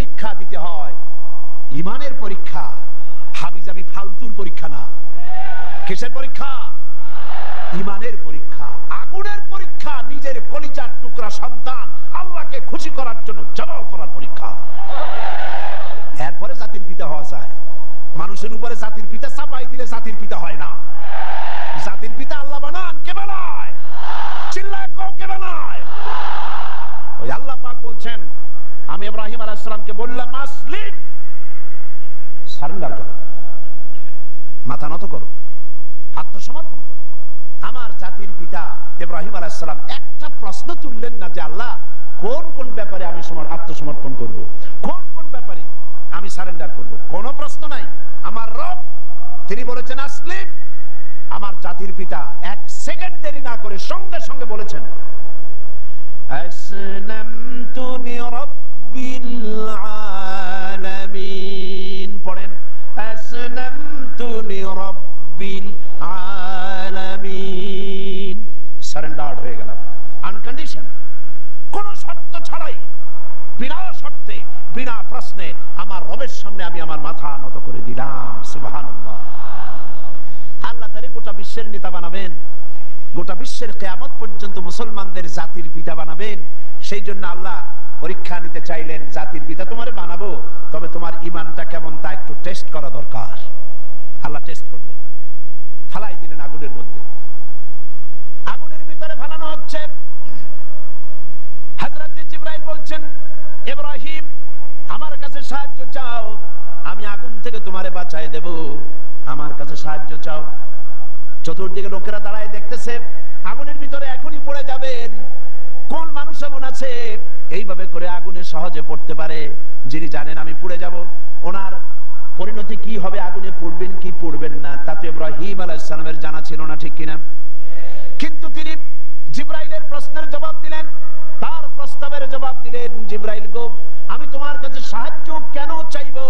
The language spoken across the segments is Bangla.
পরীক্ষা দিতে হয়, ইমানের পরীক্ষা, হাবিজাবি ফালতুর পরীক্ষা না। কিসের পরীক্ষা? ইমানের পরীক্ষা, আগুনের পরীক্ষা, নিজের কলিজার টুকরা সন্তান আল্লাহকে খুশি করার জন্য জবাব করার পরীক্ষা। এরপরে জাতির পিতা হওয়া যায়। মানুষের উপরে জাতির পিতা চাপাই দিলে জাতির পিতা হয় না। জাতির পিতা আল্লাহ বানান, কে বানায়? চিল্লায় কও, কে বানায়? ওই আল্লাহ পাক বলছেন, আমি ইব্রাহিম আলাইহিস সালামকে বললাম, আসলিম, সারেন্ডার করো, মাথা নত করো, আত্মসমর্পণ করো। আমার জাতির পিতা ইব্রাহিম আলাইহিস সালাম একটা প্রশ্ন তুললেন না যে আল্লাহ কোন কোন ব্যাপারে আমি আত্মসমর্পণ করব, কোন কোন ব্যাপারে আমি সারেন্ডার করব, কোনো প্রশ্ন নাই। আমার রব তিনি বলেছেন আসলিম। আমার জাতির পিতা এক সেকেন্ড দেরি না করে সঙ্গে সঙ্গে বলেছেন আসলামতু লিরাব্বিল আলামিন। পড়েন, আসলামতু লিরাব্বিল আলামিন। সারেন্ডার হয়ে গেলাম, আনকন্ডিশন, কোন শর্ত ছাড়াই, বিনা শর্তে, বিনা প্রশ্নে আমার রবের সামনে আমি আমার মাথা নত করে দিলাম। সুবহানাল্লাহ। আল্লাহ তারে গোটা বিশ্বের নেতা বানাবেন, গোটা বিশ্বের কিয়ামত পর্যন্ত মুসলমানদের জাতির পিতা বানাবেন। সেই জন্য আল্লাহ পরীক্ষা নিতে চাইলেন, জাতির পিতা তোমারে বানাবো, তবে তোমার ঈমানটা কেমন তা একটু টেস্ট করা দরকার। আল্লাহ টেস্ট করলেন, ফালাই দিলেন আগুনের মধ্যে। আগুনের ভিতরে ফালানো হচ্ছে। হযরত জিবরাইল বলছেন, ইব্রাহিম আমার কাছে সাহায্য চাও, আমি আগুন থেকে তোমারে বাঁচায় দেব, আমার কাছে সাহায্য চাও। চতুর্দিকে লোকেরা দাঁড়ায় দেখতেছে, আগুনের ভিতরে এখনই পড়ে যাবেন। কোন মানুষ এমন আছে এইভাবে করে আগুনে সহজে পড়তে পারে, যিনি জানেন আমি পুড়ে যাব, ওনার পরিণতি কি হবে, আগুনে পড়বেন কি পড়বেন না, তা তো ইব্রাহিম আলাইহিস সালামের জানা ছিল না, ঠিক কিনা? কিন্তু তিনি জিবরাইলের প্রশ্নের জবাব দিলেন, তার প্রস্তাবের জবাব দিলেন। জিবরাইল গো, আমি তোমার কাছে সাহায্য কেন চাইবো?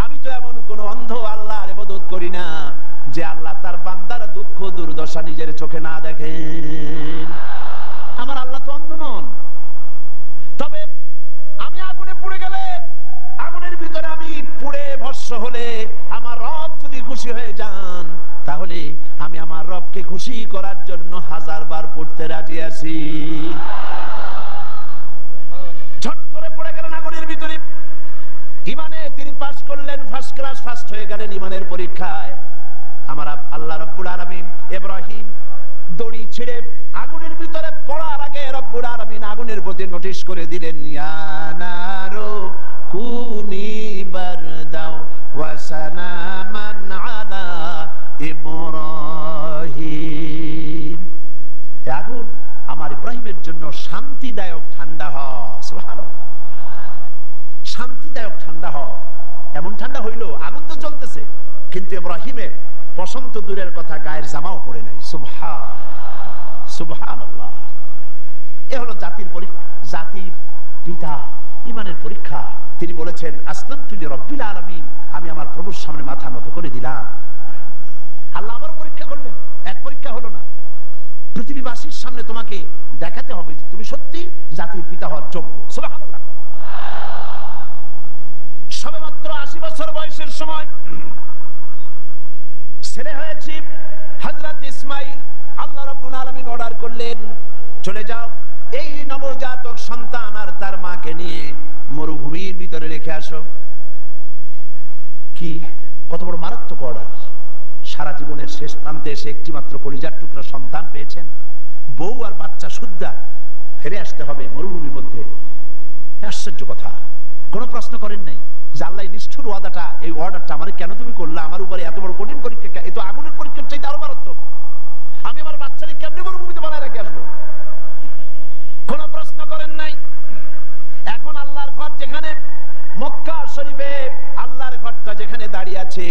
আমি তো এমন কোন অন্ধ আল্লাহর ইবাদত করি না যে আল্লাহ তার বান্দার দুঃখ দুর্দশা নিজের চোখে না দেখেন। আমার আল্লাহ তো অন্ধ নন। তবে আমি আগুনে পুড়ে গেলে, আগুনের ভিতরে আমি পুড়ে ভস্ম হলে আমার রব যদি খুশি হয়ে যান, তাহলে আমি আমার রবকে খুশি করার জন্য 1000 বার পড়তে রাজি আছি। ঝট করে পড়ে গেলেন আগুনের ভিতরে। ইমানে তিনি পাস করলেন, ফার্স্ট ক্লাস, ফার্স্ট হয়ে গেলেন ইমানের পরীক্ষায়। আমার আল্লাহ রাব্বুল আলামিন ইব্রাহিম দড়ি ছিঁড়ে আগুনের ভিতরে পড়ার আগে রব্বুল আলামিন আগুনের প্রতি নোটিশ করে দিলেন, ইয়া নারু কুনি বারদাও ওয়া সালামান আলা ইব্রাহিম। আগুন আমার ইব্রাহিমের জন্য শান্তিদায়ক ঠান্ডা হয়। সুবহানাল্লাহ। শান্তিদায়ক ঠান্ডা হয়। এমন ঠান্ডা হইল, আগুন তো জ্বলতেছে, কিন্তু ইব্রাহিমের বসন্ত দূরের কথা, গায়ের জামাও পড়ে নাই। সুবহানাল্লাহ। এ হলো জাতির জাতির পিতা ইমানের পরীক্ষা। তিনি বলেছেন আসলামতু লিরাব্বিল আলামিন, আমি আমার প্রভুর সামনে মাথা নত করে দিলাম। আল্লাহ আবার পরীক্ষা করলেন, এক পরীক্ষা হলো না, পৃথিবীবাসীর সামনে তোমাকে দেখাতে হবে যে তুমি সত্যি জাতির পিতা হওয়ার যোগ্য। সুবহানাল্লাহ। সবেমাত্র 80 বছর বয়সের সময় ছেলে হয়েছে হযরত ইসমাইল। আল্লাহ রাব্বুল আলামিন অর্ডার করলেন, চলে যাও, এই নবজাতক সন্তান আর তার মাকে নিয়ে মরুভূমির ভিতরে রেখে আসো। কি কত বড় মারাত্মক অর্ডার! সারা জীবনের শেষ প্রান্তে এসে একটি মাত্র কলিজার টুকরা সন্তান পেয়েছেন, বউ আর বাচ্চা সুদ্ধা ফেলে আসতে হবে মরুভূমির মধ্যে। আশ্চর্য কথা। কোন প্রশ্ন করেন নাই যে আল্লাহ নিষ্ঠুর ওয়াদাটা, এই অর্ডারটা আমার কেন তুমি করলা, আমার উপরে এত বড় কঠিন পরীক্ষা, এ তো আগুনের পরীক্ষার চাইতে আরো মারাত্মক, আমি আমার বাচ্চাকে কেমনে মরুভূমিতে বানায় রেখে আসবো? কোন প্রশ্ন করেন নাই। এখন আল্লাহর ঘর যেখানে মক্কা শরীফে, আল্লাহর ঘরটা যেখানে দাঁড়িয়ে আছে,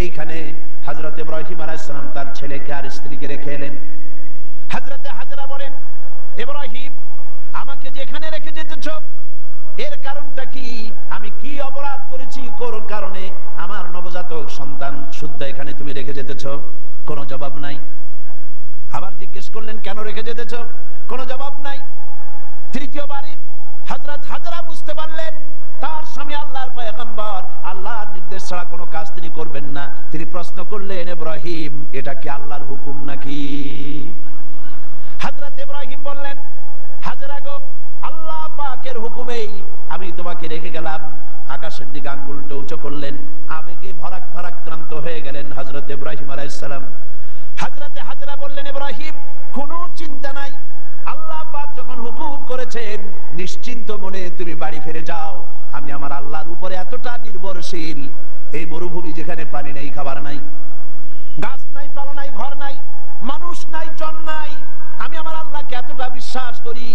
এইখানে হযরত ইব্রাহিম আলাইহিস সালাম তার ছেলেকে আর স্ত্রীকে রেখে এলেন। হযরত হাজরা বলেন, ইব্রাহিম আমাকে যেখানে রেখে যেতেছ এর কারণটা কি? আমি কি অপরাধ করেছি কোন কারণে আমার নবজাতক সন্তান শুদ্ধ এখানে তুমি রেখে যেতেছ? কোনো জবাব নাই। আবার জিজ্ঞেস করলেন, কেন রেখে যেতেছ? কোনো জবাব নাই। তৃতীয়বারে হযরত হাজরা বুঝতে পারলেন তার স্বামী আল্লাহর পয়গম্বর, আল্লাহর নির্দেশ ছাড়া কোনো কাজ তিনি করবেন না। তিনি প্রশ্ন করলেন, ইব্রাহিম এটা কি আল্লাহর হুকুম নাকি? হযরত ইব্রাহিম বললেন, হাজেরা গো, আল্লাহ পাকের হুকুমেই আমি তোমাকে রেখে গেলাম। আকাশের দিকে আঙ্গুলটা উঁচু করলেন, আবেগে ভারাক্রান্ত হয়ে গেলেন হযরত ইব্রাহিম আলাইহিস সালাম। হযরতে হাজেরা বললেন, ইব্রাহিম কোনো চিন্তা নাই, আল্লাহ পাক যখন হুকুম করেছেন নিশ্চিন্ত মনে তুমি বাড়ি ফিরে যাও। আমি আমার আল্লাহর উপরে এতটা নির্ভরশীল, এই মরুভূমি যেখানে পানি নাই, খাবার নাই, গাছ নাই, পালা নাই, ঘর নাই, মানুষ নাই, জন নাই, আমি আমার আল্লাহকে এতটা বিশ্বাস করি,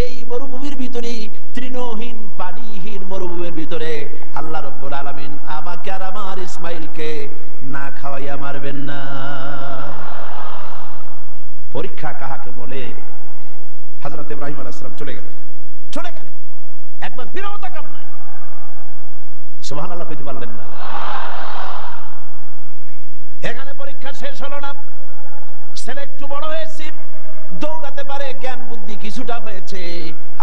এই মরুভূমির ভিতরে, তৃণহীন পানিহীন মরুভূমির ভিতরে আল্লাহ রাব্বুল আলামিন আমাকে আর আমার ইসমাইলকে না খাওয়াইয়া মারবেন না। পরীক্ষা কাহাকে বলে? হযরত ইব্রাহিম আলাইহিস সালাম চলে গেলেন, একবার ফিরেও তাকান নাই। সুবহানাল্লাহ কইতে পারলেন না। এখানে পরীক্ষা শেষ হলো না। ছেলে একটু বড় হয়েছে, দৌড়াতে পারে, জ্ঞান বুদ্ধি কিছুটা হয়েছে।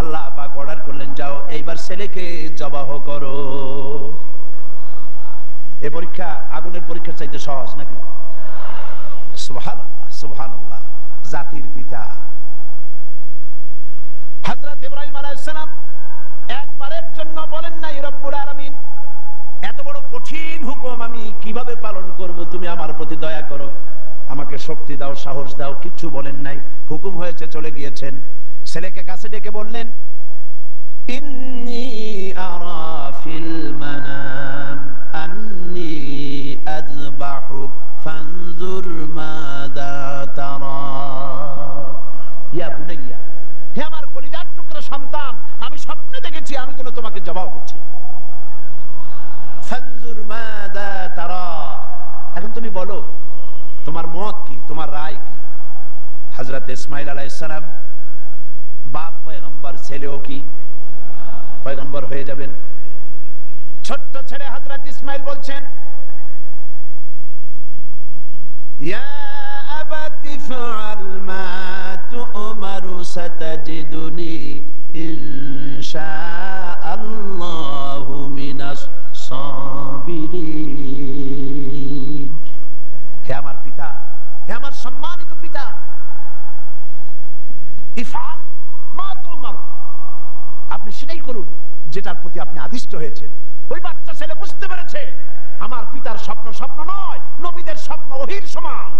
আল্লাহ পাক অর্ডার করলেন, যাও এইবার ছেলেকে জবাহ করো। এই পরীক্ষা আগুনের পরীক্ষার চাইতে সহজ নাকি? সুবহানাল্লাহ, সুবহানাল্লাহ। জাতির পিতা হযরত ইব্রাহিম আলাইহিস সালাম একবারের জন্য বলেন নাই, রব্বুল আলামিন এত বড় কঠিন হুকুম আমি কিভাবে পালন করব, তুমি আমার প্রতি দয়া করো, আমাকে শক্তি দাও, সাহস দাও, কিচ্ছু বলেন নাই। হুকুম হয়েছে, চলে গিয়েছেন। ছেলেকে কাছে ডেকে বললেন, ইন্নী আরা ফিল মানাম আন্নী আযবাহুক ফানজুর মাযা তারা। ইয়া বুনাইয়া, হে আমার কলিজার টুকরা সন্তান, আমি স্বপ্নে দেখেছি আমি যেন তোমাকে জবাহ করছি। ফানজুর মাযা তারা, এখন তুমি বলো তোমার মত কি, তোমার রায় কি? হযরত ইসমাইল আলাইহিস সালাম বাপ পয়গম্বর, ছেলেও কি পয়গম্বর হয়ে যাবেন। ছোট্ট ছেলে হযরত ইসমাইল বলছেন, ইয়া আবাতি ফাআল মা তু'মারু সাতাজিদুনি ইনশাআল্লাহু মিনাস সাবিরিন। হে আমার পিতা, হে আমার সম্মানিত পিতা, ইফআল মা তু'মার, আপনি সেটাই করুন যেটার প্রতি আপনি আদিষ্ট হয়েছেন। ওই বাচ্চা ছেলে বুঝতে পেরেছে আমার পিতার স্বপ্ন স্বপ্ন নয়, নবীদের স্বপ্ন ওহীর সমান।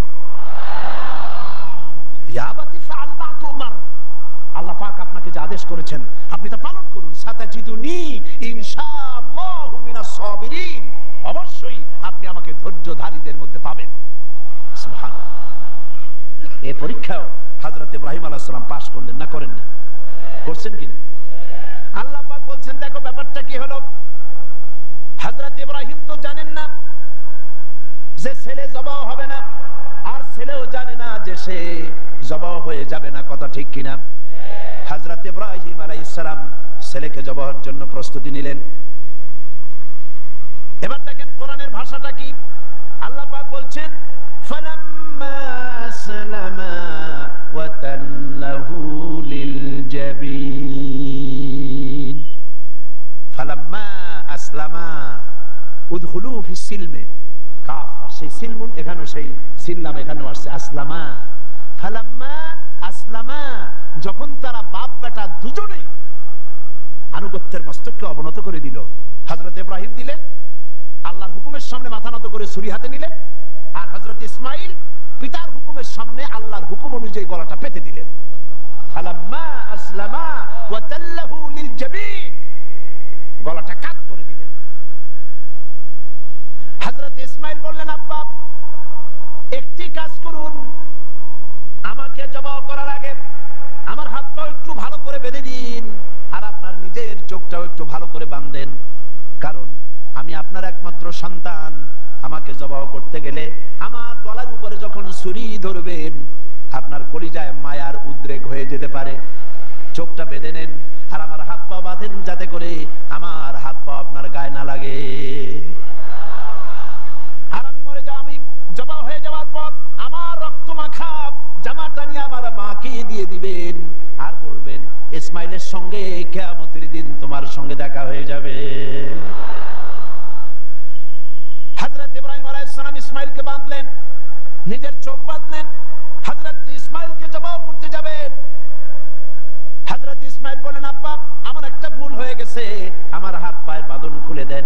ইয়া আবাতি ফাআল মা তু'মার, আল্লাহ পাক আপনাকে যে আদেশ করেছেন আপনি তা পালন করুন। সাতাজিদুনি ইনশাআল্লাহু মিনাস সাবিরিন, অবশ্যই আপনি আমাকে ধৈর্যধারীদের মধ্যে পাবেন। সুবহানাল্লাহ। এই পরীক্ষাও হযরত ইব্রাহিম আলাইহিস সালাম পাস করলেন না, করেন না? করছেন কিনা? আল্লাহ পাক বলছেন, দেখো ব্যাপারটা কি হলো। হযরত ইব্রাহিম তো জানেন না যে ছেলে জবাহ হবে না, আর ছেলেও জানে না যে সে জবাহ হয়ে যাবে না। কথা ঠিক কিনা? হযরত ইব্রাহিম আলাইহিস সালাম ছেলেকে জবাহের জন্য প্রস্তুতি নিলেন। এবার দেখেন কোরআনের ভাষাটা কি। আল্লাহ পাক বলছেন, ফালাম্মা আসলামা ওয়া তাল্লাহু লিল জাবিন। ফালাম্মা আসলামা উদখুলু ফিস সিলমে, কাফ সেই সিলমুন, এখানেও সেই সিললাম, এখানেও আসছে আসলামা। ফালাম্মা আসলামা, যখন তারা বাপ বেটা দুজনেই আনুগত্যের মস্তককে অবনত করে দিল। হযরত ইব্রাহিম দিলেন, আল্লাহর হুকুমের সামনে মাথা নত করে ছুরি হাতে নিলেন, আর হযরত ইসমাইল পিতার হুকুমের সামনে আল্লাহর হুকুম অনুযায়ী গলাটা পেতে দিলেন। ফালাম্মা আসলামা ওয়া তাল্লাহু লিল জাবিন, গলাটা কাট করে দিলেন। হযরত ইসমাইল বললেন, আব্বা একটি কাজ করুন, আমাকে জবাহ করার আগে আমার হাতটাও একটু ভালো করে বেঁধে দিন, আর আপনার নিজের চোখটাও একটু ভালো করে বাঁধেন, কারণ আমি আপনার একমাত্র সন্তান। আমাকে জবাহ করতে গেলে আমার গলার উপরে যখন ছুরি ধরবেন আপনার কলিজায় মায়ার উদ্রেক হয়ে যেতে পারে। চোখটা বেঁধে নেন আর আমার হাত পা বাঁধেন, যাতে করে আমার হাত পা আপনার গায়ে না লাগে। আর আমি মরে যাওয়া, আমি জবা হয়ে যাওয়ার পর আমার রক্ত মাখা জামাটা নিয়ে আমার মাকে দিয়ে দিবেন আর বলবেন ইসমাইলের সঙ্গে কিয়ামতের দিন তোমার সঙ্গে দেখা হয়ে যাবে। হযরত ইব্রাহিম আলাইহিস সালাম ইসমাইলকে বাঁধলেন, নিজের চোখ বাঁধলেন, হযরত ইসমাইলকে জবাই করতে যাবেন। হযরত ইসমাইল বলেন আব্বা আমার একটা ভুল হয়ে গেছে, আমার হাত পায়ের বাঁধন খুলে দেন।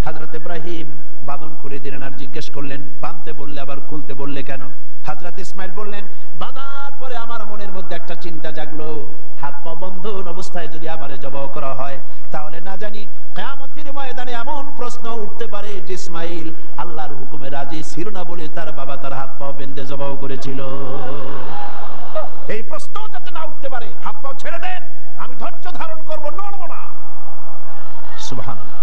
হযরত ইব্রাহিম বাঁধন খুলে দিলেন আর জিজ্ঞেস করলেন বাঁধতে বললে আবার খুলতে বললে কেন? হযরত ইসমাইল বললেন বাঁধার পরে আমার মনের মধ্যে একটা চিন্তা জাগলো, হাত পা বন্ধন অবস্থায় যদি আমারে জবাই করা হয় তাহলে না জানি কিয়ামতের ময়দানে এমন প্রশ্ন উঠতে পারে যে ইসমাইল আল্লাহর হুকুমে রাজি ছিল না বলে তার বাবা তার হাত পা বেঁধে জবাই করেছিল। এই প্রশ্ন যাতে না উঠতে পারে হাত পা ছেড়ে দেন, আমি ধৈর্য ধারণ করব, নড়ব না। সুবহানাল্লাহ।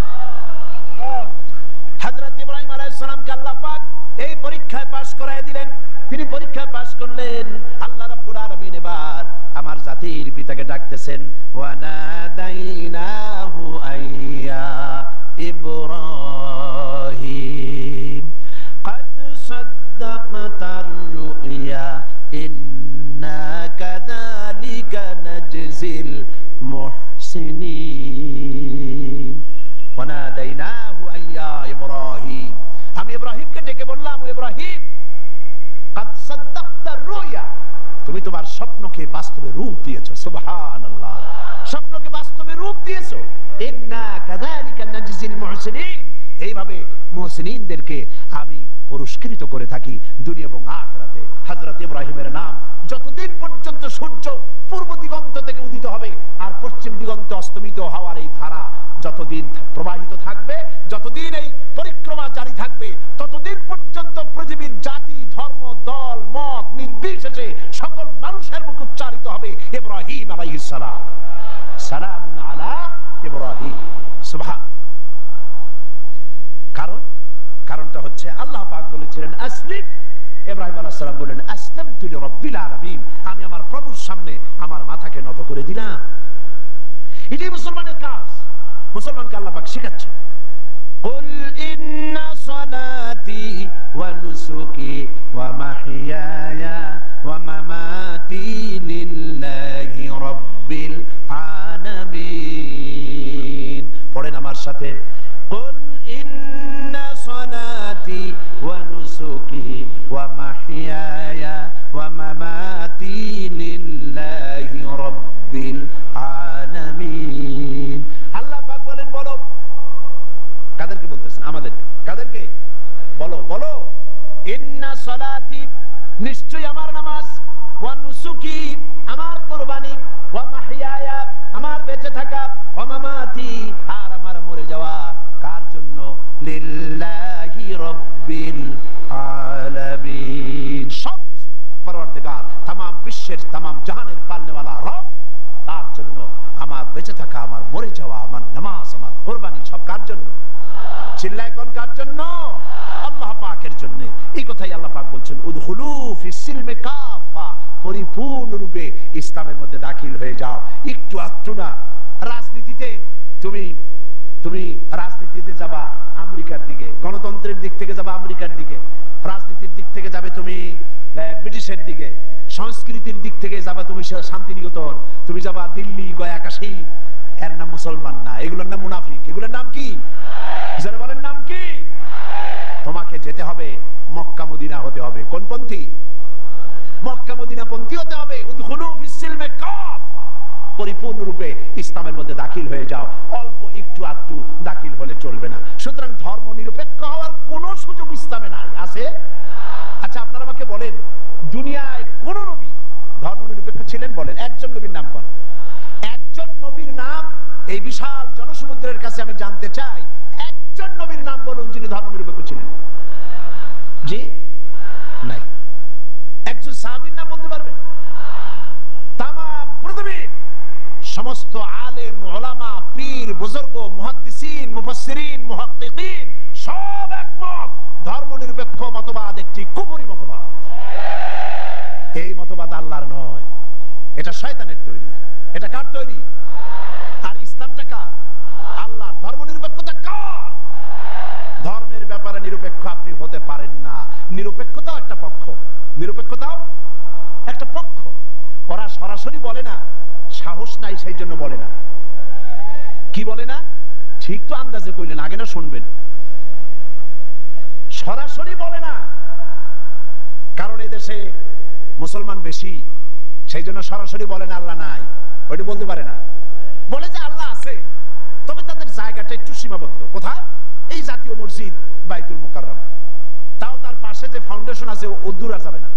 হযরত ইব্রাহিম আলাইহিস সালামকে আল্লাহ পাক এই পরীক্ষায় পাশ করায় দিলেন। তিনি পরীক্ষায় পাশ করলেন। আল্লাহ রাব্বুল আলামিন এবার আমার জাতির পিতাকে ডাকতেছেন, ওয়া নাদাইনাহু আইয়া ইব্রাহিম قد صدقت الرؤيا إنا كذلك نجزي المحسنين وناديناه أي يا إبراهيم আমি ইব্রাহিমকে ডেকে বললাম ও ইব্রাহিম قد صدقت الرؤيا তুমি তোমার স্বপ্নকে বাস্তবে রূপ দিয়েছো। সুবহানাল্লাহ। স্বপ্নকে বাস্তবে রূপ দিয়েছো। ইন্না কাযালিকা নাজজিল মুহসিনিন, এইভাবে মুহসিনিনদেরকে আমি পুরস্কৃত করে থাকি দুনিয়া এবং আখিরাতে। হযরত ইব্রাহিমের নাম যতদিন পর্যন্ত সূর্য পূর্ব দিগন্ত থেকে উদিত হবে আর পশ্চিম দিগন্তে অস্তমিত হওয়ার এই ধারা যতদিন প্রবাহিত থাকবে, যতদিন এই পরিক্রমা জারি থাকবে, ততদিন পর্যন্ত পৃথিবীর জাতি ধর্ম দল মত নির্বিশেষে সকল মানুষের মুখে উচ্চারিত হবে ইব্রাহিম আলাইহিস সালাম, সালামুন আলা ইব্রাহিম। সুবহান। কারণটা হচ্ছে আল্লাহ পাক বলেছিলেন আসলিম, ইব্রাহিম আলাইহিস সালাম বললেন আসলামতু লিরাব্বিল আলামিন, আমি আমার প্রভুর সামনে আমার মাথাকে নত করে দিলাম। এটাই মুসলমানের কাজ। মুসলমানকে আল্লাহ পাক শেখাচ্ছেন قل إن صلاتي ونسكي ومحياي ومماتي لله رب العالمين। পড়েন আমার সাথে قل إن صلاتي ونسكي ومحياي ومماتي لله رب العالمين। আল্লাহ পাক বলেন বলো, কাদেরকে বলতেছেন? আমাদেরকে। কাদেরকে? বলো বলো। ইন্না সালাতি, নিশ্চয়ই আমার নামাজ, ওয়া নুসুকি, আমার কুরবানি, ওয়া মাহইয়ায়া, আমার বেঁচে থাকা, ওয়া মামাতি, আর আমার মরে যাওয়া কার জন্য? লিল্লাহি রাব্বিল আলামিন। সব কিছু পরওয়ারদিগার तमाम বিশ্বের तमाम জাহানের পালনেওয়ালা রব, তার জন্য আমার বেঁচে থাকা, আমার মরে যাওয়া, আমার নামাজ, আমার কুরবানি সব কার জন্য? চিল্লায় কোন কার জন্য? আল্লাহ পাকের জন্য। এই কথাই আল্লাহ পাক বলছেন উদখুলু ফিস সিলমি কাফা, পরিপূর্ণরূপে ইসলামের মধ্যে দাখিল হয়ে যাও। একটু আধটু না। রাজনীতিতে তুমি রাজনীতিতে যাবা আমেরিকার দিকে, গণতন্ত্রের দিক থেকে যাবা আমেরিকার দিকে, রাজনীতির দিক থেকে যাবে তুমি ব্রিটিশের দিকে, সংস্কৃতির দিক থেকে যাবা তুমি শান্তিনিকেতন, তুমি যাবা দিল্লি, গয়া, কাশী। এর নাম মুসলমান না, এগুলোর নাম মুনাফিক। এগুলোর নাম কি? যারা বলেন নাম কি? তোমাকে যেতে হবে মক্কা মদিনা হতে হবে। কোন পন্থী? মক্কা মদিনা পন্থী হতে হবে। উদখুলু ফিস সিলমি কাফা, পরিপূর্ণরূপে ইসলামের মধ্যে দাখিল হয়ে যাও। অল্প একটু আধটু দাখিল হলে চলবে না। সুতরাং ধর্ম নিরপেক্ষ হওয়ার কোন সুযোগ ইসলামে নাই। আছে? আচ্ছা আপনারা আমাকে বলেন, দুনিয়ায় কোন নবী ধর্ম নিরপেক্ষ ছিলেন? বলেন একজন নবীর নাম কোন? একজন নবীর নাম এই বিশাল জনসমুদ্রের কাছে আমি জানতে চাই, একজন নবীর নাম বলুন যিনি ধর্ম নিরপেক্ষ ছিলেন। জি নাই। একজন সাহাবীর নাম বলতে পারবেন? তামাম পৃথিবীর সমস্ত আলেম উলামা পীর বুজুর্গ মুহাদ্দিসিন মুফাসসিরিন মুহাক্কিকিন সব একমত, ধর্ম নিরপেক্ষ মতবাদ একটি কুফরি মতবাদ। এই মতবাদ আল্লাহর নয়, এটা শয়তানের তৈরি। এটা কার তৈরি? আর ইসলামটা কার? আল্লাহর। ধর্ম নিরপেক্ষতা কার? ধর্মের ব্যাপারে নিরপেক্ষ আপনি হতে পারেন না। নিরপেক্ষতাও একটা পক্ষ, নিরপেক্ষতাও একটা পক্ষ। ওরা সরাসরি বলে না, সাহস নাই সেই জন্য বলে না। কি বলে না? ঠিক তো আন্দাজে কইলেন, আগে না শুনবেন। সরাসরি বলে না, কারণ এদেশে মুসলমান বেশি, সেই জন্য সরাসরি বলে না আল্লাহ নাই, ওইটা বলতে পারে না। বলে যে আল্লাহ আছে, তবে তাদের জায়গাটা একটু সীমাবদ্ধ। কোথায়? এই জাতীয় মসজিদ বাইতুল মুকাররম, তাও তার পাশে যে ফাউন্ডেশন আছে ও দূর আর যাবে না।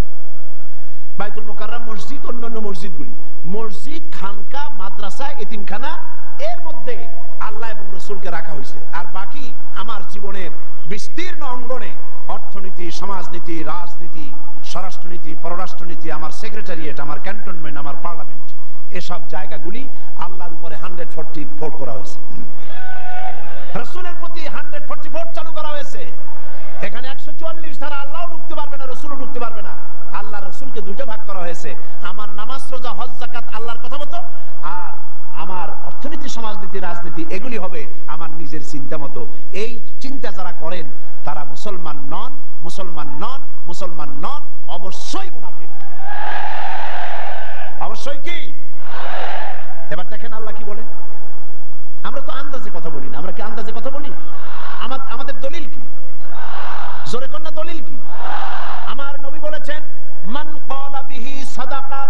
বাইতুল মুকাররম মসজিদ, অন্যান্য মসজিদগুলি, মসজিদ, খানকা, মাদ্রাসা, এতিমখানা, এর মধ্যে আল্লাহ এবং রসুলকে রাখা হয়েছে। আর বাকি আমার জীবনের বিস্তীর্ণ অঙ্গনে অর্থনীতি, সমাজনীতি, রাজনীতি, স্বরাষ্ট্রনীতি, পররাষ্ট্রনীতি, আমার সেক্রেটারিয়েট, আমার ক্যান্টনমেন্ট, আমার পার্লামেন্ট, এসব জায়গাগুলি আল্লাহর উপরে 144 করা হয়েছে। রসুলের প্রতি 144 চালু করা হয়েছে। এখানে 144 ধারা, আল্লাহও ঢুকতে পারবে না, রসুলও ঢুকতে পারবে না। আল্লাহ রসুলকে দুইটা ভাগ করা হয়েছে। আমার নামাজ, রোজা, হজ, যাকাত আল্লাহর কথা মতো, আর আমার অর্থনীতি, সমাজনীতি, রাজনীতি এগুলি হবে আমার নিজের চিন্তা মতো। এই চিন্তা যারা করেন তারা মুসলমান নন, মুসলমান নন, মুসলমান নন, অবশ্যই মুনাফিক। অবশ্যই কি? এবার দেখেন আল্লাহ কি বলেন। আমরা তো আন্দাজে কথা বলি না, আমরা কি আন্দাজে কথা বলি? আমাদের দলিল কি? জোরে কন্যা দলিল কি? আমার নবী বলেছেন, মান ক্বালা বিহি সাদাকা।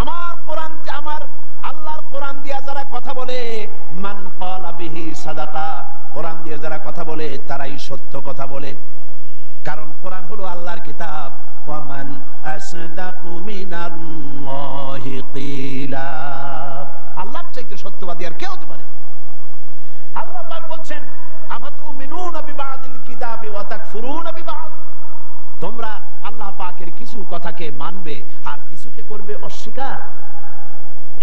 আমার কোরআন, আমার আল্লাহর কোরআন দিয়া যারা কথা বলে, মান ক্বালা বিহি সাদাকা, কোরআন দিয়ে যারা কথা বলে তারাই সত্য কথা বলে। কারণ কোরআন হলো আল্লাহর কিতাব। ওয়ামান আসদাকু মিনাল্লাহি কিলা, আল্লাহর চাইতে সত্যবাদী আর কে হতে পারে? আল্লাহ পাক বলছেন, আফাতুমিনুনা বিবাদিল কিতাবি ওয়া তাকফুরুনা বিবাদ। তোমরা আল্লাহ পাকের কিছু কথাকে মানবে আর কিছুকে করবে অস্বীকার।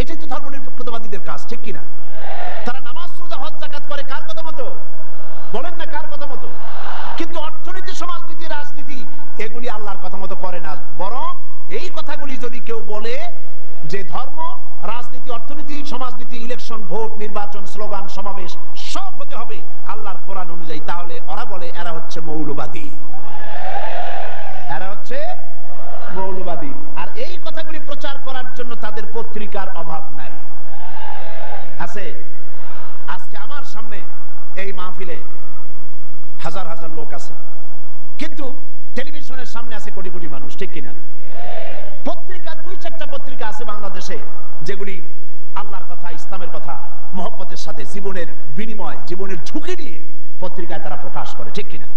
এটাই তো ধর্মনিরপেক্ষতাবাদীদের কাজ, ঠিক কিনা? তারা নামাজ, রোজা, হজ, যাকাত করে কার কথা মতো? বলেন না কার কথা মতো? কিন্তু অর্থনীতি, সমাজনীতি, রাজনীতি এগুলি আল্লাহর কথা মতো করে না। বরং এই কথাগুলি যদি কেউ বলে যে ধর্ম, রাজনীতি, অর্থনীতি, সমাজনীতি, ইলেকশন, ভোট, নির্বাচন, স্লোগান, সমাবেশ সব হতে হবে আল্লাহর কোরআন অনুযায়ী, তাহলে ওরা বলে এরা হচ্ছে মৌলবাদী, এরা হচ্ছে মৌলবাদী। আর এই কথাগুলি প্রচার করার জন্য তাদের পত্রিকার অভাব নাই, আছে। আজকে আমার সামনে এই মাহফিলে হাজার হাজার লোক আছে, কিন্তু টেলিভিশনের সামনে আছে কোটি কোটি মানুষ, ঠিক কিনা? পত্রিকা, 2-4টা পত্রিকা আছে বাংলাদেশে যেগুলি আল্লাহর কথা, ইসলামের কথা মহব্বতের সাথে জীবনের বিনিময়, জীবনের ঝুঁকি নিয়ে পত্রিকায় তারা প্রকাশ করে, ঠিক কিনা?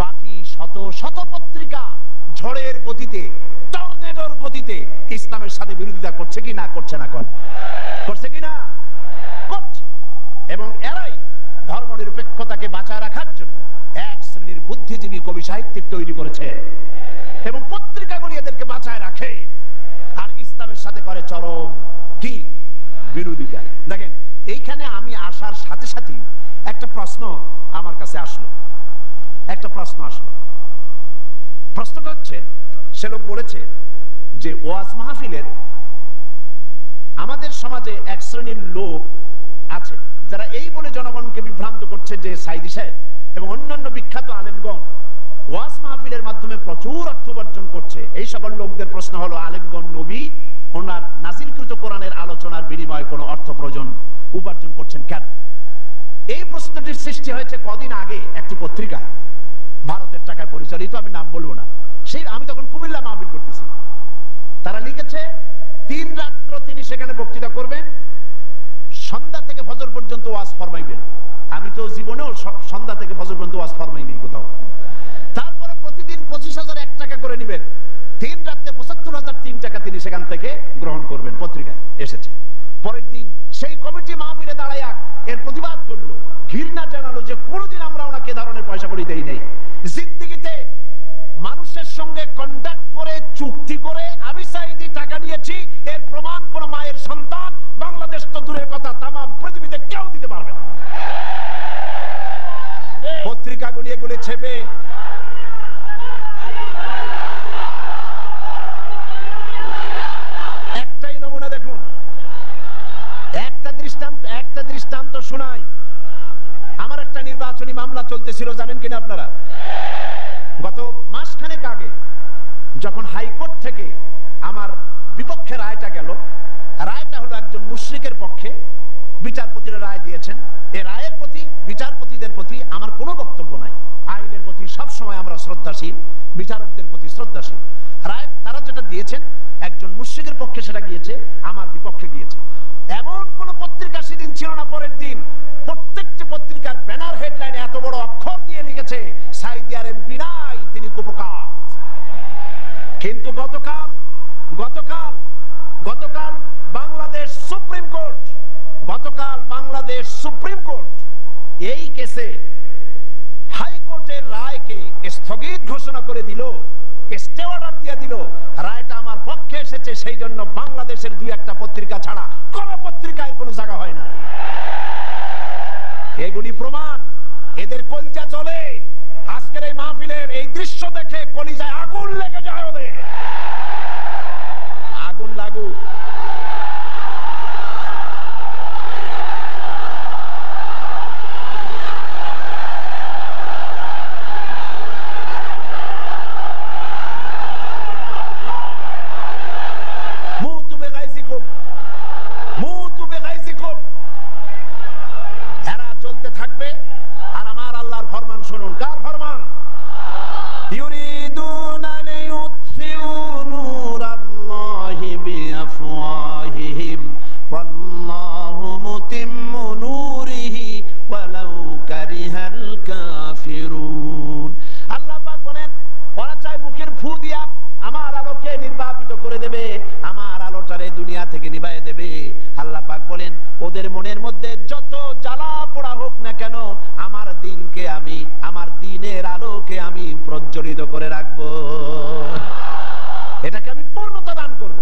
বাকি শত শত পত্রিকা ঝড়ের গতিতে, টর্নেডোর গতিতে ইসলামের সাথে বিরোধিতা করছে কি না করছে না? করছে কি না? করছে। এবং এরাই ধর্মনিরপেক্ষতাকে বাঁচায় রাখার জন্য এক শ্রেণীর বুদ্ধিজীবী কবি সাহিত্যিক তৈরি করেছে এবং পত্রিকাগুলি এদেরকে বাঁচায় রাখে আর ইসলামের সাথে করে চরম কি বিরোধিতা। দেখেন, এইখানে আমি আসার সাথে সাথে একটা প্রশ্ন আমার কাছে আসলো, একটা প্রশ্ন আসলো। প্রশ্নটা হচ্ছে, সে লোক বলেছে যে ওয়াজ মাহফিলের আমাদের সমাজে এক শ্রেণীর লোক আছে যারা এই বলে জনগণকে বিভ্রান্ত করছে যে সাইদি সাহেব এবং অন্যান্য বিখ্যাত আলেমগণ ওয়াজ মাহফিলের মাধ্যমে প্রচুর অর্থ উপার্জন করছে। এই সকল লোকদের প্রশ্ন হলো, আলেমগণ নবী ওনার নাজিলকৃত কোরআনের আলোচনার বিনিময়ে কোনো অর্থ উপার্জন করছেন কেন? এই প্রশ্নটির সৃষ্টি হয়েছে কদিন আগে একটি পত্রিকা, ভারতের টাকায় পরিচালিত, আমি নাম বলবো না। সেই আমি তখন কুমিল্লা মাহফিল করতেছি, তারা লিখেছে 3 রাত্র তিনি সেখানে বক্তৃতা করবেন, সন্ধ্যা থেকে ফজর পর্যন্ত ওয়াজ ফরমাইবেন। আমি তো জীবনেও সন্ধ্যা থেকে ফজর পর্যন্ত ওয়াজ ফরমাইনি কোথাও। তারপরে প্রতিদিন 25,001 টাকা করে নেবেন, 3 রাত্রে 75,003 টাকা তিনি সেখান থেকে গ্রহণ করবেন। পত্রিকায় এসেছে। পরের দিন সেই কমিটি মাহফিলে দাঁড়ায় এর প্রতিবাদ করলো, ঘৃণা জানালো যে কোনোদিন আমরা ওনাকে ধরনের পয়সা করি দেই নাই। জিন্দেগিতে মানুষের সঙ্গে কন্ট্যাক্ট করে, চুক্তি করে আমি সাইদি টাকা নিয়েছি, এর প্রমাণ কোন মায়ের সন্তান বাংলাদেশ তো দূরের কথা তাম পৃথিবীতে কেউ দিতে পারবে না। পত্রিকাগুলি এগুলি ছেপে একটাই নমুনা দেখুন, একটা দৃষ্টান্ত শোনাই। আমার একটা নির্বাচনী মামলা চলতেছিল, জানেন কিনা আপনারা? গত মাসখানেক আগে যখন হাইকোর্ট থেকে আমার বিপক্ষে রায়টা গেল, রায়টা হলো একজন মুশরিকের পক্ষে, বিচারপতিরা রায় দিয়েছেন। এই রায়ের প্রতি, বিচারপতিদের প্রতি আমার কোনো বক্তব্য নাই। আইনের প্রতি সবসময় আমরা শ্রদ্ধাশীল, বিচারকদের প্রতি শ্রদ্ধাশীল। রায় তারা যেটা দিয়েছেন, একজন মুশরিকের পক্ষে সেটা গিয়েছে, আমার বিপক্ষে গিয়েছে। এমন কোন পত্রিকা সেদিন ছিল না, পরের দিন প্রত্যেকটি পত্রিকার ব্যানার হেডলাইনে এত বড় অক্ষর দিয়ে লিখেছে, সাঈদী আর এমপি নাই, তিনি কুপকার। কিন্তু গতকাল বাংলাদেশ সুপ্রিম কোর্ট এই কেসে হাইকোর্টের রায়কে স্থগিত ঘোষণা করে দিল, স্টে অর্ডার দিয়ে দিল। রায়টা আমার পক্ষে এসেছে, সেই জন্য বাংলাদেশের দুই একটা পত্রিকা ছাড়া কোন পত্রিকায় কোনো জায়গা হয় না। এগুলি প্রমাণ, এদের কলিজা চলে। আজকের এই মাহফিলের এই দৃশ্য দেখে কলিজায় আগুন লেগে যায় ওদের। আগুন লাগুক। এরা চলতে থাকবে, আর আমার আল্লাহর ফরমান শুনুন। কার ফরমান? ইউরিদুনা লিইউতফিউ নূরাল্লাহি বিআফওয়াহিহিম ওয়াল্লাহু মুতিম্মু নূরিহি ওয়ালাউ কারিহাল কাফিরুন। আল্লাহ পাক বলেন, ওরা চায় মুখের ফু দিয়া আমার আলোকে নির্বাপিত করে দেবে, আমার আলোটারে দুনিয়া থেকে নিভায়ে দেবে। আল্লাহ পাক বলেন, ওদের মনের মধ্যে যত জ্বালা পোড়া হোক না কেন, আমার দিনকে আমি, আমার দিনের আলোকে আমি প্রজ্বলিত করে রাখবো, এটাকে আমি পূর্ণতা দান করব।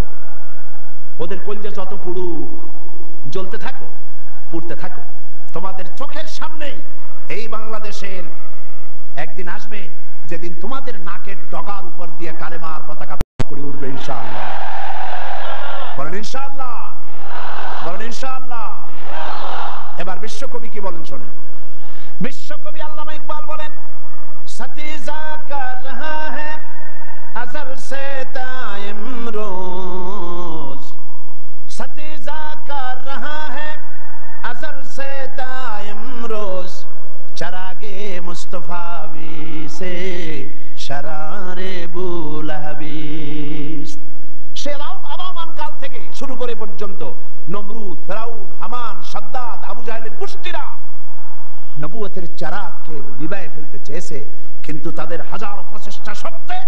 ওদের কলিজা যত পুড়ুক, জ্বলতে থাকো, পুড়তে থাকো। তোমাদের চোখের সামনেই এই বাংলাদেশের একদিন আসবে, যেদিন তোমাদের নাকের ডগার উপর দিয়ে কালেমার পতাকা করে উঠবে ইনশাআল্লাহ। বলেন ইনশাআল্লাহ, বলেন ইনশাআল্লাহ। এবার বিশ্বকবি কি বলেন শোনেন। বিশ্বকবি আল্লামা ইকবাল বলেন, সতীজা কর রহা হ্যায় আজল সে তাইম রোজ, সতীজা কর রহা হ্যায় আজল সে তাইম রোজ, চরাগে মুস্তফাবি সে শরারে বুলহাবিস। সে আবামান কাল থেকে শুরু করে পর্যন্ত নমরুদ, ফেরাউন, হামান, সাদ্দাত, আবু জাহেলের গোষ্ঠীরা নবুয়তের চারাগকে নিভায়ে ফেলতে চেয়েছে, কিন্তু তাদের হাজারো প্রচেষ্টা সত্ত্বে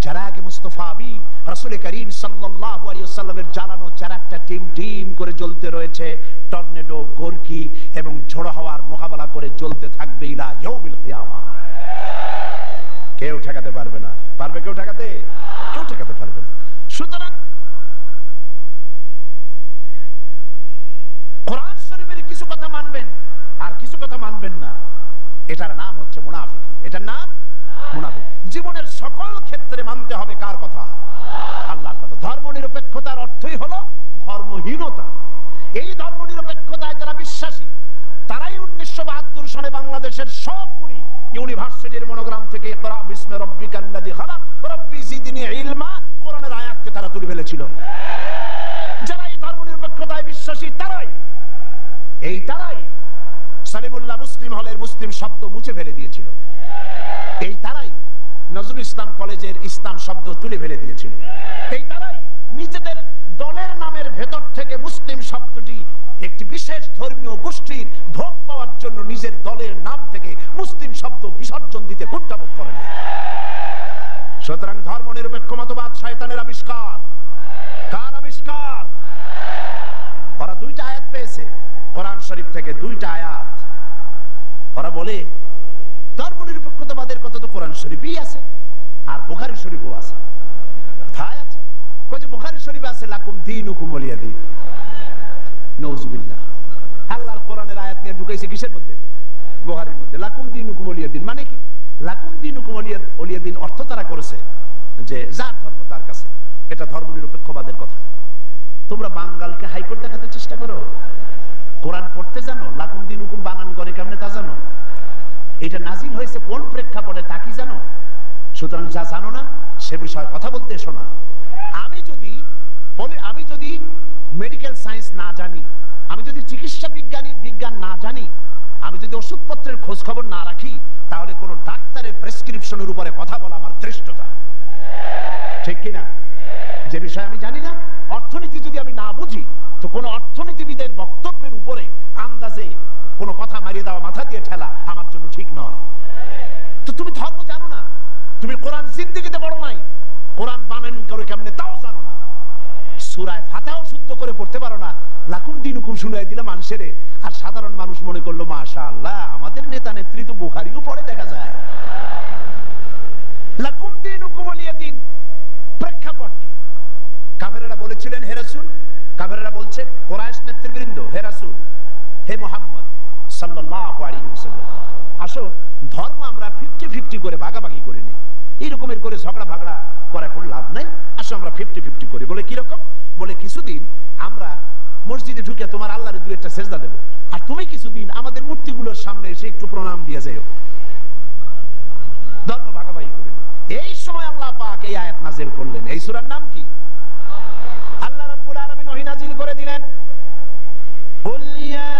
চারাগে মুস্তফাবি রাসূল করিম সাল্লাল্লাহু আলাইহি ওয়াসাল্লামের জ্বালানো চারাগটা টিম টিম করে জ্বলতে রয়েছে। টর্নেডো, গোরকি এবং ঝড়ো হাওয়ার মোকাবেলা করে জ্বলতে থাকবে ইলা ইয়াউমিল কিয়ামা। কেউ ঠেকাতে পারবে না। পারবে কেউ ঠেকাতে? কেউ ঠেকাতে পারবে না। সুতরাং কোরআন শরীফের কিছু কথা মানবেন আর কিছু কথা মানবেন না, এটার নাম হচ্ছে মুনাফিকি। এটার নাম মুনাফিক। জীবনের সকল ক্ষেত্রে মানতে হবে কার কথা? আল্লাহর কথা। ধর্মনিরপেক্ষতার অর্থই হলো ধর্মহীনতা। এই ধর্মনিরপেক্ষতায় যারা বিশ্বাসী, তারাই 1972 সালে বাংলাদেশের সবগুলি ইউনিভার্সিটির মনোগ্রাম থেকে ইকরা বিসমি রাব্বিকাল্লাযী খালাক রব্বি জিদনি ইলমা কোরআনের আয়াতকে তারা তুলে ফেলেছিল। যারা এই ধর্মনিরপেক্ষতায় বিশ্বাসী, তারাই সালিমুল্লাহ মুসলিম হলের মুসলিম শব্দ মুছে ফেলে দিয়েছিল। এই তারাই নজরুল ইসলাম কলেজের ইসলাম শব্দ তুলে ফেলে দিয়েছিল। এই তারাই নিজেদের দলের নামের ভেতর থেকে মুসলিম শব্দটি একটি বিশেষ ধর্মীয় গোষ্ঠীর ভোট পাওয়ার জন্য নিজের দলের নাম থেকে মুসলিম শব্দ বিসর্জন দিতে কুণ্ঠাবোধ করেন। সুতরাং ধর্মনিরপেক্ষ মতবাদ শয়তানের আবিষ্কার। কার আবিষ্কার? ওরা দুইটা আয়াত পেয়েছে কোরআন শরীফ থেকে, দুইটা আয়াত। ওরা বলে ধর্মনিরপেক্ষতাবাদের কথা তো কোরআন শরীফই আছে আর বুখারী শরীফও আছে। কোথায় আছে? কই যে বুখারী শরীফে আছে লাকুম দীনুকুম ওয়ালিয়া দীন। নাউযুবিল্লাহ। আল্লাহর কোরআনের আয়াত নিয়ে ঢুকাইছে কিসের মধ্যে? বুখারীর মধ্যে। লাকুম দীনুকুম ওয়ালিয়া দীন মানে কি? লাকুম দীনুকুম ওয়ালিয়া দীন অর্থ তারা করেছে যে যার ধর্ম তার কাছে। এটা ধর্মনিরপেক্ষবাদের কথা। তোমরা বাঙালকে হাইকোর্ট দেখাতে চেষ্টা করো, কোরআন পড়তে জানো? লাকুম দিনুকুম বানান করে কেমনে তা জানো? এটা নাজিল হয়েছে কোন প্রেক্ষাপটে তা কি জানো? সুতরাং যা জানো না সে বিষয়ে কথা বলতে এসো না। আমি যদি মেডিকেল সায়েন্স না জানি, আমি যদি চিকিৎসা বিজ্ঞান না জানি, আমি যদি ওষুধপত্রের খোঁজ খবর না রাখি, তাহলে কোন ডাক্তারের প্রেসক্রিপশনের উপরে কথা বলা আমার ধৃষ্টতা, ঠিক কিনা? যে বিষয় আমি জানি না, অর্থনীতি যদি আমি না বুঝি, তো কোন অর্থনীতিবিদের বক্তব্যের উপরে আন্দাজে কোন কথা মারিয়ে দেওয়া, মাথা দিয়ে ঠেলা আমার জন্য ঠিক নয়। তো তুমি ধর্ম জানো না, তুমি কোরআন জিন্দেগিতে পড়ো নাই, কোরআন বানান করে কেমনে তাও জানো না, সূরা ফাতিহাও শুদ্ধ করে পড়তে পারো না, লাকুম দিনুকুম শুনাই দিলে মানুষের, আর সাধারণ মানুষ মনে করলো মাশাআল্লাহ আমাদের নেতা নেত্রী তো বুখারীও পড়ে দেখা যায়। লাকুম দিনুকুম ওয়ালিয়া দিন প্রেক্ষাপট কি? কাফেরেরা বলেছিলেন হে রাসূল, কাফেরেরা বলছে কুরাইশ নেতৃবৃন্দ, হে রাসূল, হে মুহাম্মদ সাল্লাল্লাহু আলাইহি ওয়াসাল্লাম, আসো ধর্ম আমরা 50-50 করে ভাগাভাগি করে নিই, এইরকমের করে ঝগড়া ভাগড়া করা কোনো লাভ নাই, আসো আমরা 50-50 করি। বলে কি রকম? বলে কিছুদিন আমরা মসজিদে ঢুকে তোমার আল্লাহর দুই একটা সেজদা দেব, আর তুমি কিছুদিন আমাদের মূর্তিগুলোর সামনে এসে একটু প্রণাম দিয়ে যাও, ধর্ম ভাগাভাগি করে নিই। এই সময় আল্লাহ পাক এই আয়াত নাযিল করলেন। এই সূরার নাম কি? আল্লাহ রাব্বুল আলামিন ওহী নাযিল করে দিলেন, কুল ইয়া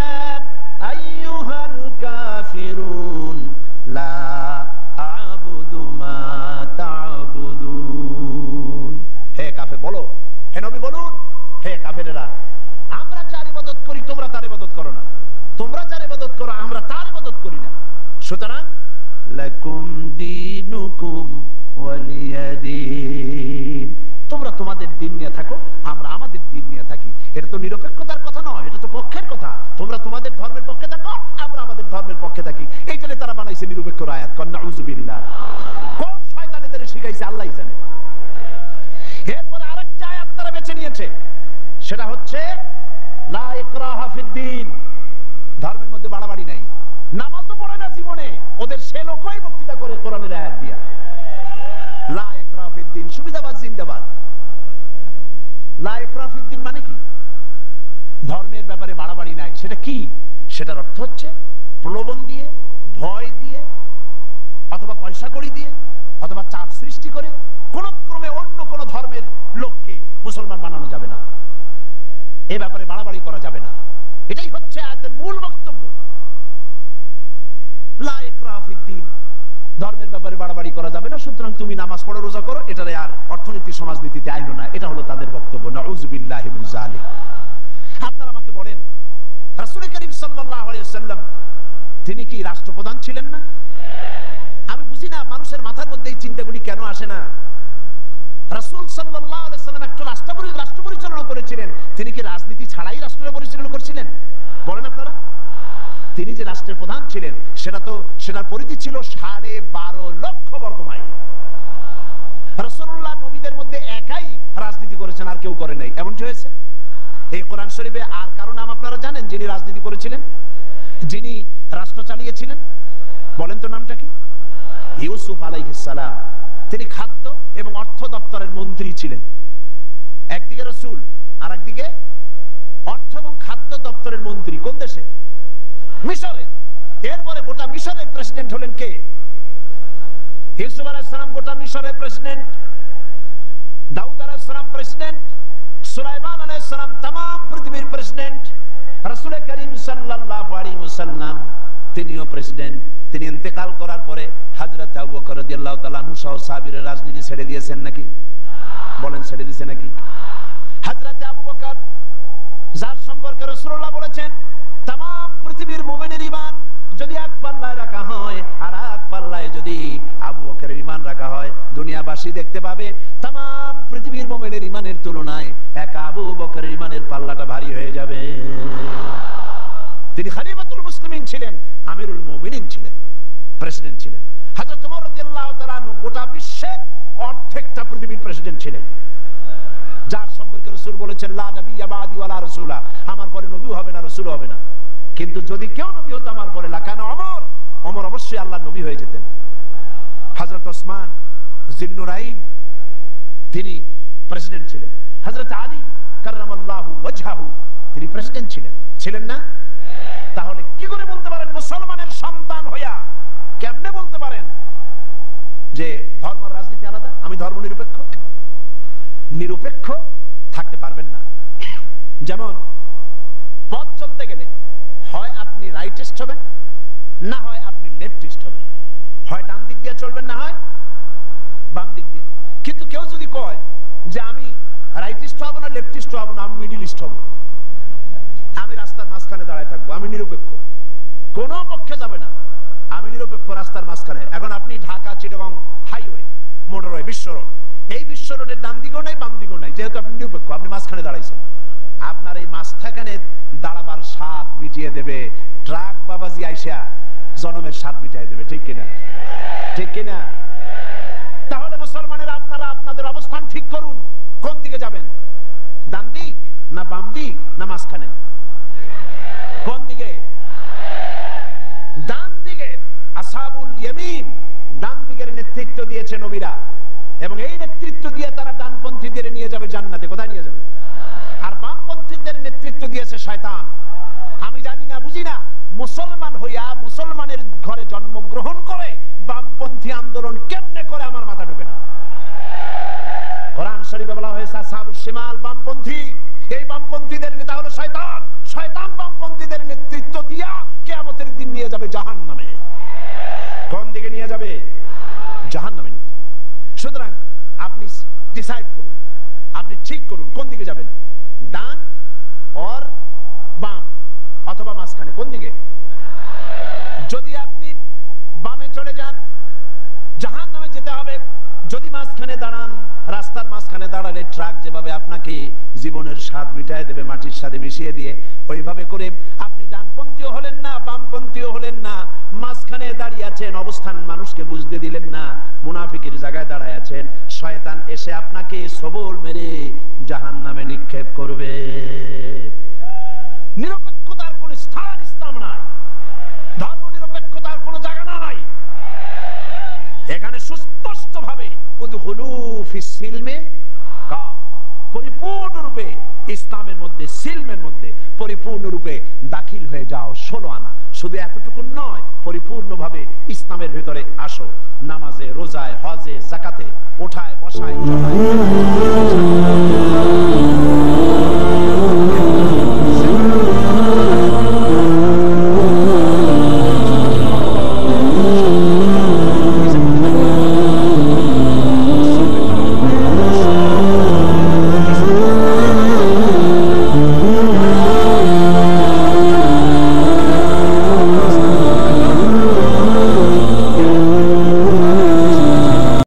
আইয়ুহাল কাফিরুন লা আ'বুদু মা তা'বুদুন। হে কাফের বলো, হে নবী বলুন, হে কাফেরেরা, আমরা যার ইবাদত করি তোমরা তার ইবাদত করো না, তোমরা যার ইবাদত করো আমরা তার ইবাদত করি না, সুতরাং লাকুম দীনুকুম ওয়ালিয়া দীন, তোমরা তোমাদের দিন নিয়ে থাকো, আমরা আমাদের দিন নিয়ে থাকি। এটা তো নিরপেক্ষতার কথা নয়, এটা তো পক্ষের কথা। তোমরা তোমাদের ধর্মের পক্ষে থাকো, আমরা আমাদের ধর্মের পক্ষে থাকি। এইটারে তারা বানাইছে নিরপেক্ষর আয়াত। নাউযুবিল্লাহ। কোন শয়তান এদের শিখাইছে আল্লাহই জানে। এরপরে আরেকটা আয়াত তারা বেছে নিয়েছে, সেটা হচ্ছে লা ইকরাহা ফিদ্দীন, ধর্মের মধ্যে বাড়াবাড়ি নাই। নামাজও পড়ে না জীবনে, ওদের সে লোকই বক্তৃতা করে কোরআনের আয়াত দিয়া। লা ইকরাহা ফিদ্দীন, সুবিধাবাদ জিন্দাবাদ। লা ইকরাহা ফিদ্দীন মানে কি? ধর্মের ব্যাপারে বাড়াবাড়ি নাই। সেটা কি? সেটার অর্থ হচ্ছে প্রলোভন দিয়ে, ভয় দিয়ে, অথবা পয়সা কড়ি দিয়ে, অথবা চাপ সৃষ্টি করে কোন ক্রমে অন্য কোন ধর্মের লোককে মুসলমান বানানো যাবে না, এ ব্যাপারে বাড়াবাড়ি করা যাবে না। এটাই হচ্ছে আয়াতের মূল বক্তব্য। লা ইকরাহা ফিদ্দীন, ধর্মের ব্যাপারে বাড়াবাড়ি করা যাবে না, সুতরাং তুমি নামাজ পড়ো, রোজা করো, এটারে আর অর্থনীতি সমাজনীতিতে আইনো না। এটা হলো তাদের বক্তব্য। নাউযুবিল্লাহি মিন যালিক। আপনারা আমাকে বলেন, রাসূল করিম সাল্লাল্লাহু আলাইহি ওয়াসাল্লাম তিনি কি রাষ্ট্রপ্রধান ছিলেন না? আমি বুঝি না মানুষের মাথার মধ্যে এই চিন্তাগুলি কেন আসে না। রাসূল সাল্লাল্লাহু আলাইহি ওয়াসাল্লাম একটা রাষ্ট্র পরিচালনা করেছিলেন, তিনি কি রাজনীতি ছাড়াই রাষ্ট্র পরিচালনা করেছিলেন? বলেন আপনারা। তিনি যে রাষ্ট্রের প্রধান ছিলেন, সেটার পরিধি ছিল 12.5 লক্ষ বর্গ মাইল। রাসূলুল্লাহ নবীদের মধ্যে একাই রাজনীতি করেছেন, আর কেউ করে নাই। এমন কি হয়েছে? এই কোরআন শরীফে আর কারো নাম আপনারা জানেন যিনি রাজনীতি করেছিলেন, যিনি রাষ্ট্র চালিয়েছিলেন? বলেন তো নামটা কি? ইউসুফ আলাইহিস সালাম। তিনি খাদ্য এবং অর্থ দপ্তরের মন্ত্রী ছিলেন। একদিকে রাসূল, আর একদিকে অর্থ এবং খাদ্য দপ্তরের মন্ত্রী। কোন দেশে? মিশরের। এরপরে গোটা মিশরের প্রেসিডেন্ট হলেন কে? ইউসুফ আলাইহিস সালাম গোটা মিশরের প্রেসিডেন্ট, দাউদ আলাইহিস সালাম প্রেসিডেন্ট, সুলাইমান আলাইহিস সালাম तमाम পৃথিবীর প্রেসিডেন্ট, রাসূল করিম সাল্লাল্লাহু আলাইহি ওয়াসাল্লাম তিনিও প্রেসিডেন্ট। তিনি ইন্তেকাল করার পরে হযরত আবু বকর রাদিয়াল্লাহু তাআলা আনহু সহ সাহাবীরা রাজনীতি ছেড়ে দিয়েছেন নাকি? বলেন ছেড়ে দিয়েছে নাকি? হযরত আবু বকর, যার সম্পর্কে রাসূলুল্লাহ বলেছেন तमाम পৃথিবীর মুমিনের ঈমান যদি এক পাল্লায় রাখা হয়, আর এক পাল্লায় যদি আবু বকরের ঈমান রাখা হয়, দুনিয়াবাসী দেখতে পাবে तमाम পৃথিবীর মুমিনের ঈমানের তুলনায় এক আবু বকরের ঈমানের পাল্লাটা ভারী হয়ে যাবে। তিনি খলিফাতুল মুসলিমিন ছিলেন, আমিরুল মুমিনিন ছিলেন, প্রেসিডেন্ট ছিলেন। হযরত ওমর রাদিয়াল্লাহু তাআলা আনহু গোটা বিশ্বের অর্ধেকটা পৃথিবীর প্রেসিডেন্ট ছিলেন, যার সম্পর্কে রাসূল বলেছেন লা নবিয়্যা বাদি ওয়ালা রাসূলা, আমার পরে নবীও হবে না, রাসূলও হবে না। কিন্তু যদি কেউ নবী হতো আমার পরে, লাকানা ওমর অবশ্যই আল্লাহর নবী হয়ে যেতেন। হযরত ওসমান জিন্নুরাইন তিনি প্রেসিডেন্ট ছিলেন। হযরত আলী কাররামাল্লাহু ওয়াজহাহু তিনি প্রেসিডেন্ট ছিলেন, ছিলেন না? তাহলে কি করে বলতে পারেন মুসলমানের সন্তান হইয়া কেমনে বলতে পারেন যে ধর্ম রাজনীতি আলাদা, আমি ধর্ম নিরপেক্ষ? নিরপেক্ষ থাকতে পারবেন না। যেমন পথ চলতে গেলে হয় আপনি রাইটিস্ট হবেন, না হয় আপনি লেফটিস্ট হবেন। হয় ডান দিক দিয়ে চলবেন, না হয় বাম দিক দিয়ে। কিন্তু কেউ যদি কয় যে আমি রাইটিস্ট হব না, লেফটিস্ট হব না, আমি মিডিলিস্ট হব, আমি রাস্তার মাঝখানে দাঁড়ায় থাকবো, আমি নিরপেক্ষ, কোনো পক্ষে যাবে না, আমি নিরপেক্ষ রাস্তার মাঝখানে। এখন আপনি ঢাকা চিটাগং হাইওয়ে, মোটরওয়ে, বিশ্ব রোড, এই বিশ্ব রোডের ডান দিকেও নাই বাম দিকেও নাই, যেহেতু আপনি নিরপেক্ষ, আপনি মাঝখানে দাঁড়াইছেন। আপনার এই মাঝখানে দাঁড়াবার স্বাদ মিটিয়ে দেবে ট্রাক বাবাজি আইসা, জনমের স্বাদ মিটিয়ে দেবে। ঠিক কিনা? ঠিক কিনা? তাহলে মুসলমানের আপনারা আপনাদের অবস্থান ঠিক করুন, কোন দিকে যাবেন? ডান দিক না বাম দিক না মাঝখানে? কোন দিকে? ডান দিকে। আসহাবুল ইয়ামিন, ডান দিকের নেতৃত্ব দিয়েছে নবীরা, এবং এই নেতৃত্ব দিয়ে তারা ডানপন্থীদের নিয়ে যাবে জান্নাতে। কোথায় নিয়ে যাবে? আর বামপন্থীদের নেতৃত্ব দিয়েছে শয়তান। আমি জানি না, বুঝি না, মুসলমান হইয়া মুসলমানের ঘরে জন্মগ্রহণ করে বামপন্থী আন্দোলন কেমনে করে আমার মাথা ঢোকে না। কোরআন শরীফে বলা হয়েছে আসহাবুশ শিমাল, বামপন্থী। এই বামপন্থীদের নেতা হলো শয়তান। শয়তান বামপন্থীদের নেতৃত্ব দিয়া কিয়ামতের দিন নিয়ে যাবে জাহান্নামে। কোন দিকে নিয়ে যাবে? জাহান্নামে নিয়ে যাবে। সুতরাং আপনি ডিসাইড করুন, আপনি ঠিক করুন কোন দিকে যাবেন, ডান অর বাম, অথবা মাঝখানে। কোন দিকে? যদি আপনি বামে চলে যান জাহান্নামে যেতে হবে। যদি মাঝখানে দাঁড়ান, রাস্তার মাঝখানে দাঁড়ালে ট্রাক যেভাবে আপনাকে জীবনের স্বাদ মিটায় দেবে মাটির সাথে মিশিয়ে দিয়ে, ওইভাবে করে আপনি ডানপন্থীও হলেন না, বামপন্থীও হলেন না, মাঝখানে দাঁড়িয়ে আছেন, অবস্থান মানুষকে বুঝতে দিলেন না, মুনাফিকের জায়গায় দাঁড়ায় আছেন। শয়তান এসে আপনাকে সবল মেরে জাহান্নামে নিক্ষেপ করবে। নিরপেক্ষতার কোন স্থান ইসলাম নাই, ধর্ম নিরপেক্ষতার কোন জায়গা নাই। এখানে সুস্পষ্ট ভাবে উদখুলু ফিস সিলমে কাফা, পরিপূর্ণরূপে ইসলামের মধ্যে, সিলমের মধ্যে পরিপূর্ণরূপে দাখিল হয়ে যাও। 16 আনা। শুধু এতটুকু নয়, পরিপূর্ণভাবে ইসলামের ভিতরে আসো। নামাজে, রোজায়, হজে, যাকাতে, ওঠায়, বসায়,